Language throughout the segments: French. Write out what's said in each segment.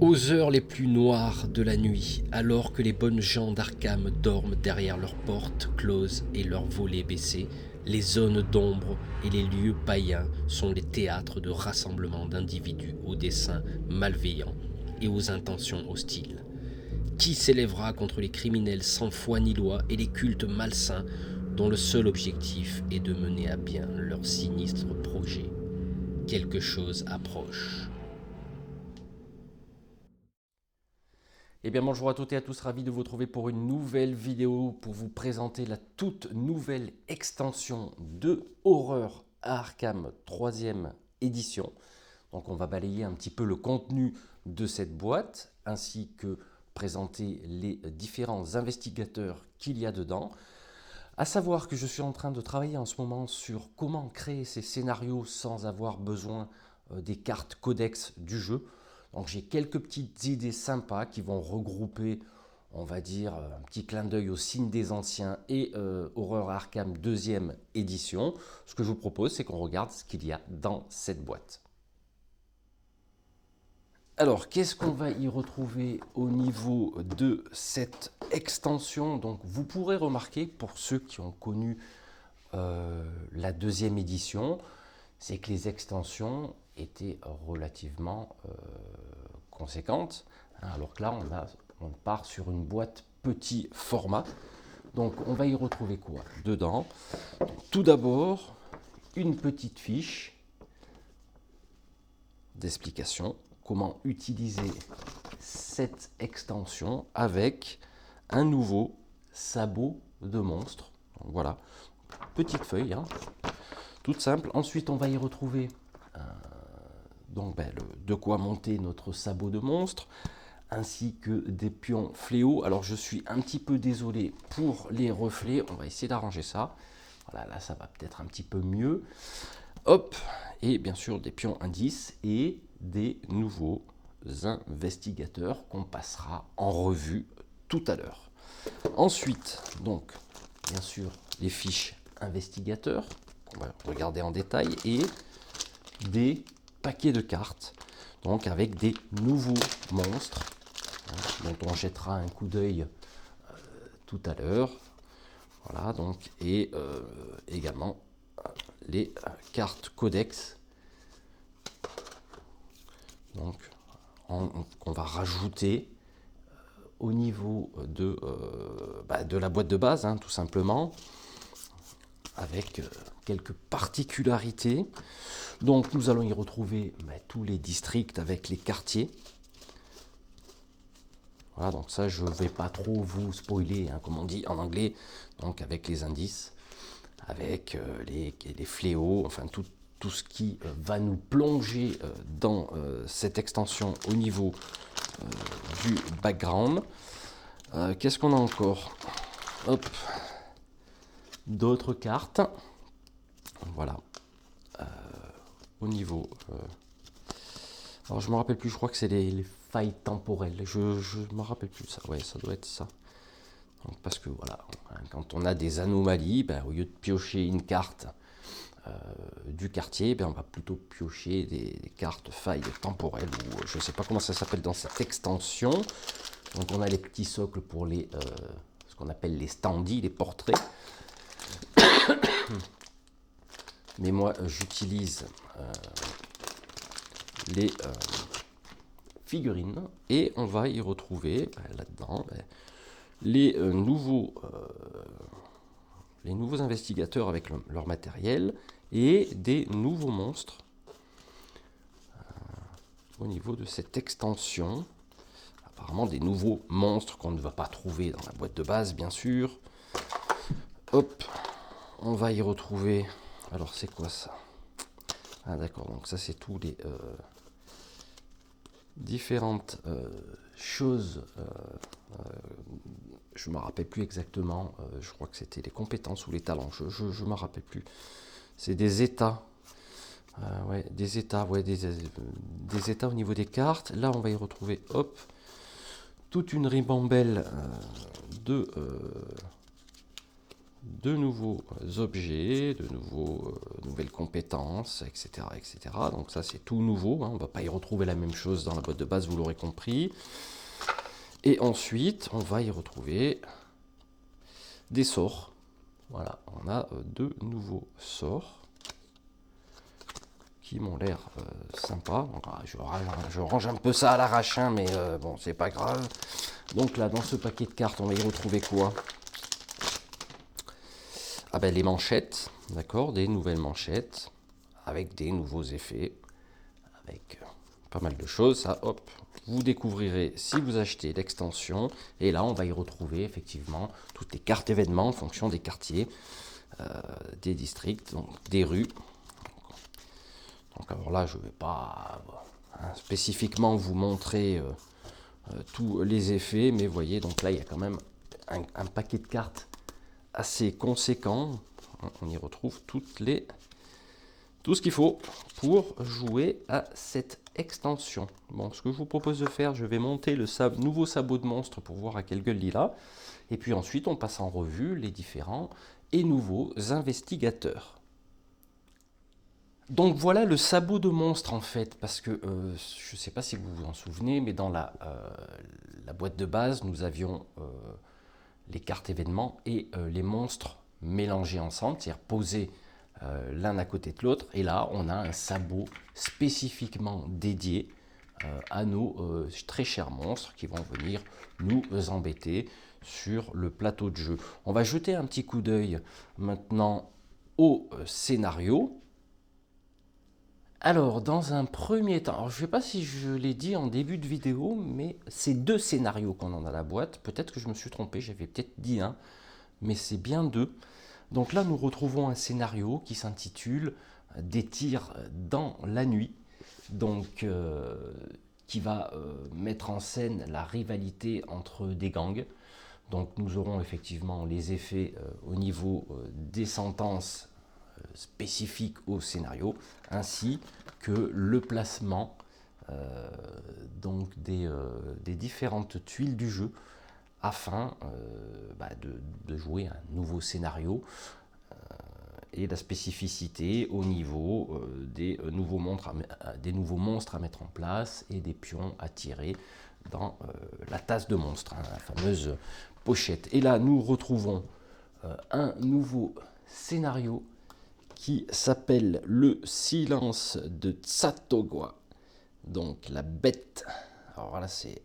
Aux heures les plus noires de la nuit, alors que les bonnes gens d'Arkham dorment derrière leurs portes closes et leurs volets baissés, les zones d'ombre et les lieux païens sont les théâtres de rassemblements d'individus aux desseins malveillants et aux intentions hostiles. Qui s'élèvera contre les criminels sans foi ni loi et les cultes malsains dont le seul objectif est de mener à bien leur sinistre projet? Quelque chose approche. Eh bien bonjour à toutes et à tous, ravi de vous retrouver pour une nouvelle vidéo pour vous présenter la toute nouvelle extension de Horreur à Arkham 3e édition. Donc on va balayer un petit peu le contenu de cette boîte ainsi que présenter les différents investigateurs qu'il y a dedans. À savoir que je suis en train de travailler en ce moment sur comment créer ces scénarios sans avoir besoin des cartes codex du jeu. Donc j'ai quelques petites idées sympas qui vont regrouper, on va dire, un petit clin d'œil au signe des anciens et Horreur Arkham 2e édition. Ce que je vous propose, c'est qu'on regarde ce qu'il y a dans cette boîte. Alors, qu'est-ce qu'on va y retrouver au niveau de cette extension? Donc, vous pourrez remarquer, pour ceux qui ont connu la 2e édition, c'est que les extensions étaient relativement conséquentes, hein, alors que là, on part sur une boîte petit format. Donc, on va y retrouver quoi dedans? Tout d'abord, une petite fiche d'explication. Comment utiliser cette extension avec un nouveau sabot de monstre. Donc voilà, petite feuille, hein, toute simple. Ensuite, on va y retrouver de quoi monter notre sabot de monstre, ainsi que des pions fléaux. Alors je suis un petit peu désolé pour les reflets, on va essayer d'arranger ça. Voilà, là ça va peut-être un petit peu mieux. Hop, et bien sûr des pions indices et des nouveaux investigateurs qu'on passera en revue tout à l'heure. Ensuite, donc, bien sûr, les fiches investigateurs qu'on va regarder en détail et des paquets de cartes, donc avec des nouveaux monstres, hein, dont on jettera un coup d'œil tout à l'heure. Voilà, donc, et également les cartes codex, donc qu'on va rajouter au niveau de la boîte de base, hein, tout simplement, avec quelques particularités. Donc nous allons y retrouver tous les districts avec les quartiers. Voilà, donc ça je ne vais pas trop vous spoiler, hein, comme on dit en anglais, donc avec les indices, avec les fléaux, enfin tout ce qui va nous plonger dans cette extension au niveau du background. Qu'est-ce qu'on a encore? Hop, d'autres cartes. Voilà. Au niveau. Alors je me rappelle plus, je crois que c'est les failles temporelles. Je me rappelle plus de ça. Ouais, ça doit être ça. Donc, parce que voilà, quand on a des anomalies, au lieu de piocher une carte du quartier, on va plutôt piocher des cartes failles temporelles, ou je ne sais pas comment ça s'appelle dans cette extension. Donc on a les petits socles pour les ce qu'on appelle les standees, les portraits. Mais moi j'utilise les figurines et on va y retrouver là-dedans les nouveaux investigateurs avec leur matériel et des nouveaux monstres au niveau de cette extension. Apparemment des nouveaux monstres qu'on ne va pas trouver dans la boîte de base, bien sûr. Hop, on va y retrouver... Alors c'est quoi ça? Ah d'accord, donc ça c'est tous les différentes choses... je ne me rappelle plus exactement, je crois que c'était les compétences ou les talents, je ne me rappelle plus. C'est des états. Ouais, des états, ouais, des états au niveau des cartes. Là on va y retrouver, hop, toute une ribambelle de nouveaux objets, de nouvelles compétences, etc., etc. Donc ça c'est tout nouveau, hein. On ne va pas y retrouver la même chose dans la boîte de base, vous l'aurez compris. Et ensuite, on va y retrouver des sorts. Voilà, on a deux nouveaux sorts qui m'ont l'air sympa. Donc, je range un peu ça à l'arrache, mais bon, c'est pas grave. Donc là, dans ce paquet de cartes, on va y retrouver quoi? Ah ben les manchettes, d'accord, des nouvelles manchettes avec des nouveaux effets, avec pas mal de choses. Ça, hop, vous découvrirez si vous achetez l'extension. Et là, on va y retrouver effectivement toutes les cartes événements en fonction des quartiers, des districts, donc des rues. Donc alors là, je ne vais pas spécifiquement vous montrer tous les effets, mais vous voyez, donc là, il y a quand même un paquet de cartes assez conséquent. On y retrouve tout ce qu'il faut pour jouer à cette extension. Bon, ce que je vous propose de faire, je vais monter le nouveau sabot de monstre pour voir à quelle gueule il a. Et puis ensuite, on passe en revue les différents et nouveaux investigateurs. Donc voilà le sabot de monstre en fait, parce que je ne sais pas si vous vous en souvenez, mais dans la boîte de base, nous avions les cartes événements et les monstres mélangés ensemble, c'est-à-dire posés l'un à côté de l'autre. Et là, on a un sabot spécifiquement dédié à nos très chers monstres qui vont venir nous embêter sur le plateau de jeu. On va jeter un petit coup d'œil maintenant au scénario. Alors, dans un premier temps, alors je ne sais pas si je l'ai dit en début de vidéo, mais c'est deux scénarios qu'on a dans la boîte. Peut-être que je me suis trompé, j'avais peut-être dit un, mais c'est bien deux. Donc là, nous retrouvons un scénario qui s'intitule « Des tirs dans la nuit », donc qui va mettre en scène la rivalité entre des gangs. Donc nous aurons effectivement les effets au niveau des sentences spécifiques au scénario, ainsi que le placement donc des différentes tuiles du jeu afin de jouer un nouveau scénario et la spécificité au niveau des nouveaux monstres à mettre en place et des pions à tirer dans la tasse de monstre, hein, la fameuse pochette. Et là, nous retrouvons un nouveau scénario qui s'appelle Le silence de Tsatogwa. Donc la bête, alors là c'est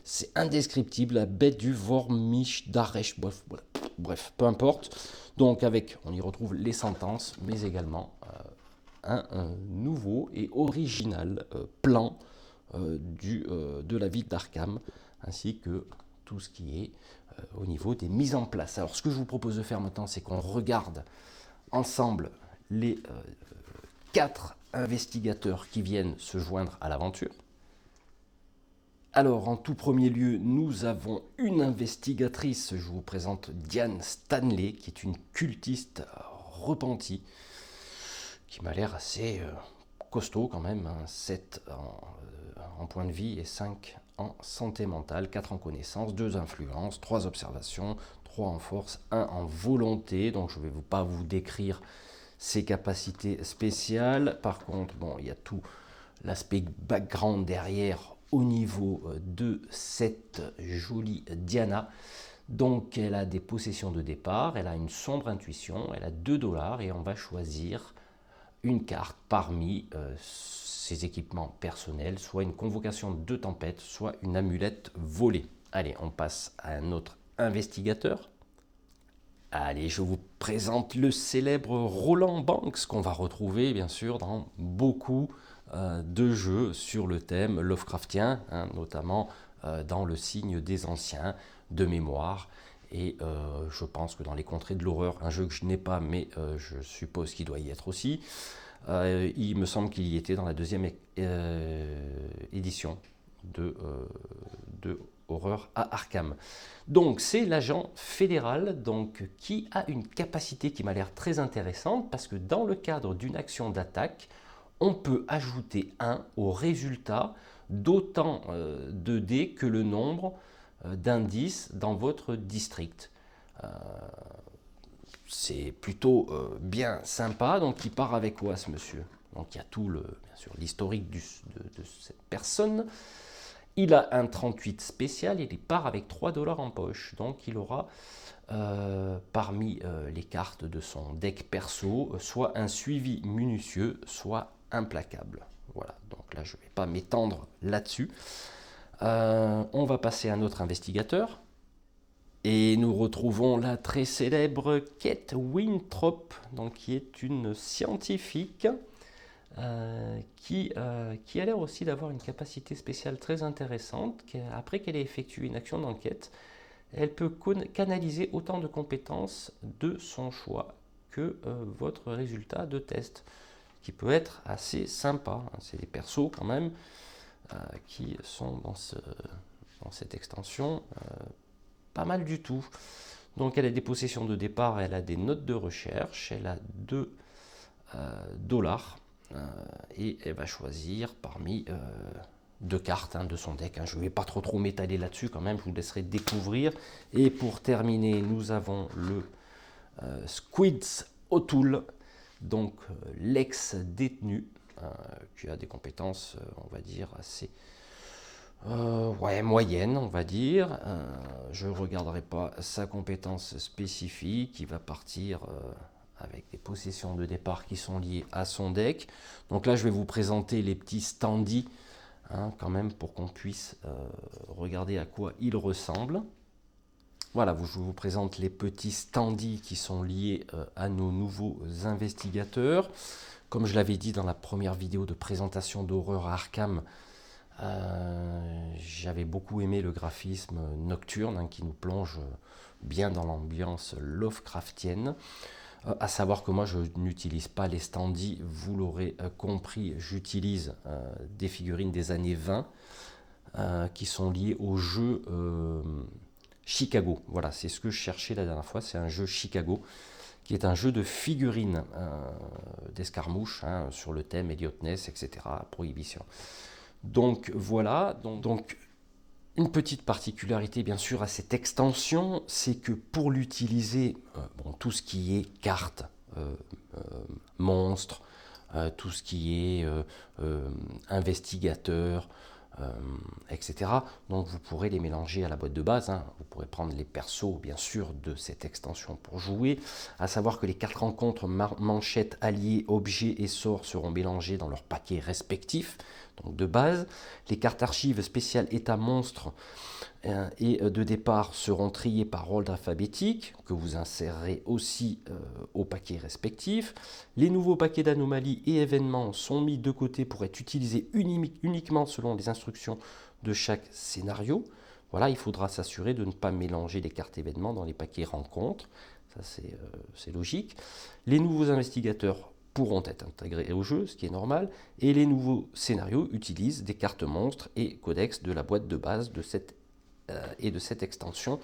c'est indescriptible, la bête du Vormish Daresh, bref, peu importe. Donc avec, on y retrouve les sentences, mais également un nouveau et original plan de la ville d'Arkham, ainsi que tout ce qui est au niveau des mises en place. Alors ce que je vous propose de faire maintenant, c'est qu'on regarde ensemble les 4 investigateurs qui viennent se joindre à l'aventure. Alors, en tout premier lieu, nous avons une investigatrice. Je vous présente Diane Stanley, qui est une cultiste repentie, qui m'a l'air assez costaud quand même, hein. 7 en point de vie et 5 en santé mentale, 4 en connaissance, 2 influences, 3 observations, 3 en force, 1 en volonté. Donc je ne vais pas vous décrire ses capacités spéciales. Par contre, bon, il y a tout l'aspect background derrière au niveau de cette jolie Diana. Donc elle a des possessions de départ, elle a une sombre intuition, elle a 2 $ et on va choisir une carte parmi ses équipements personnels, soit une convocation de tempête, soit une amulette volée. Allez, on passe à un autre investigateur. Allez, je vous présente le célèbre Roland Banks qu'on va retrouver bien sûr dans beaucoup de jeux sur le thème Lovecraftien, hein, notamment dans Le Signe des Anciens, de mémoire. Et je pense que dans Les Contrées de l'Horreur, un jeu que je n'ai pas, mais je suppose qu'il doit y être aussi, il me semble qu'il y était dans la 2e édition de Horreur à Arkham. Donc c'est l'agent fédéral donc, qui a une capacité qui m'a l'air très intéressante, parce que dans le cadre d'une action d'attaque, on peut ajouter 1 au résultat d'autant de dés que le nombre d'indices dans votre district. C'est plutôt bien sympa. Donc il part avec quoi ce monsieur? Donc il y a tout bien sûr l'historique de cette personne. Il a un 38 spécial et il part avec 3 $ en poche. Donc il aura parmi les cartes de son deck perso, soit un suivi minutieux, soit implacable. Voilà, donc là je ne vais pas m'étendre là-dessus. On va passer à un autre investigateur. Et nous retrouvons la très célèbre Kate Winthrop, donc qui est une scientifique qui a l'air aussi d'avoir une capacité spéciale très intéressante. Après qu'elle ait effectué une action d'enquête, elle peut canaliser autant de compétences de son choix que votre résultat de test, qui peut être assez sympa. C'est des persos quand même qui sont dans cette extension pas mal du tout. Donc elle a des possessions de départ, elle a des notes de recherche, elle a 2 $, et elle va choisir parmi 2 cartes de son deck. Je ne vais pas trop m'étaler là-dessus quand même, je vous laisserai découvrir. Et pour terminer, nous avons le Squids O'Toole, donc l'ex-détenu, qui a des compétences, on va dire, assez moyenne, on va dire. Je ne regarderai pas sa compétence spécifique. Il va partir avec des possessions de départ qui sont liées à son deck. Donc là, je vais vous présenter les petits standees, quand même, pour qu'on puisse regarder à quoi il ressemble. Voilà, je vous présente les petits standees qui sont liés à nos nouveaux investigateurs. Comme je l'avais dit dans la première vidéo de présentation d'Horreur à Arkham, j'avais beaucoup aimé le graphisme nocturne qui nous plonge bien dans l'ambiance Lovecraftienne. À savoir que moi je n'utilise pas les standees, vous l'aurez compris, j'utilise des figurines des années 20 qui sont liées au jeu Chicago. Voilà, c'est ce que je cherchais la dernière fois, c'est un jeu Chicago qui est un jeu de figurines d'escarmouches sur le thème Elliot Ness, etc., Prohibition. Donc voilà, donc une petite particularité bien sûr à cette extension, c'est que pour l'utiliser, tout ce qui est cartes, monstres, tout ce qui est investigateur, etc. Donc vous pourrez les mélanger à la boîte de base. Vous pourrez prendre les persos bien sûr de cette extension pour jouer. À savoir que les cartes rencontres, manchettes, alliés, objets et sorts seront mélangés dans leurs paquets respectifs. Donc de base, les cartes archives spéciales état monstre et de départ seront triées par ordre alphabétique, que vous insérerez aussi au paquet respectif. Les nouveaux paquets d'anomalies et événements sont mis de côté pour être utilisés uniquement selon les instructions de chaque scénario. Voilà, il faudra s'assurer de ne pas mélanger les cartes événements dans les paquets rencontres. Ça, c'est logique. Les nouveaux investigateurs pourront être intégrés au jeu, ce qui est normal, et les nouveaux scénarios utilisent des cartes monstres et codex de la boîte de base de cette extension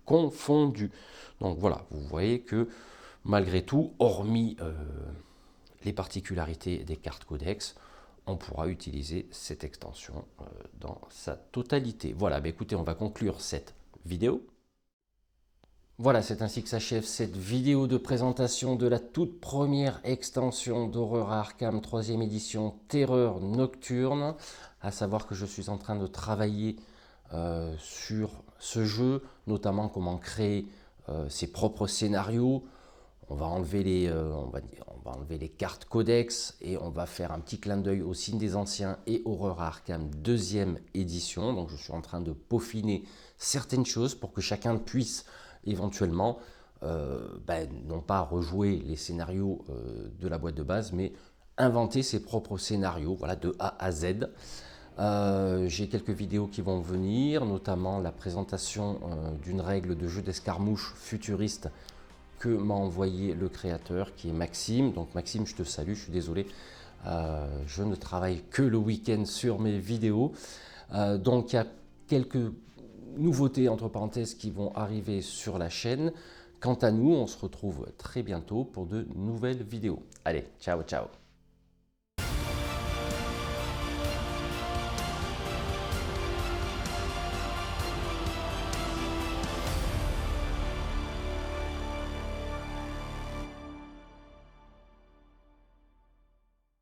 confondue. Donc voilà, vous voyez que malgré tout, hormis les particularités des cartes codex, on pourra utiliser cette extension dans sa totalité. Voilà, écoutez, on va conclure cette vidéo. Voilà, c'est ainsi que s'achève cette vidéo de présentation de la toute première extension d'Horreur à Arkham 3e édition Terreur Nocturne. À savoir que je suis en train de travailler sur ce jeu, notamment comment créer ses propres scénarios. On va enlever les cartes codex et on va faire un petit clin d'œil au Signe des Anciens et Horreur à Arkham 2e édition. Donc je suis en train de peaufiner certaines choses pour que chacun puisse éventuellement, non pas rejouer les scénarios de la boîte de base, mais inventer ses propres scénarios, voilà, de A à Z. J'ai quelques vidéos qui vont venir, notamment la présentation d'une règle de jeu d'escarmouche futuriste que m'a envoyé le créateur, qui est Maxime. Donc Maxime, je te salue, je suis désolé, je ne travaille que le week-end sur mes vidéos. Donc il y a quelques nouveautés entre parenthèses qui vont arriver sur la chaîne. Quant à nous, on se retrouve très bientôt pour de nouvelles vidéos. Allez, ciao, ciao.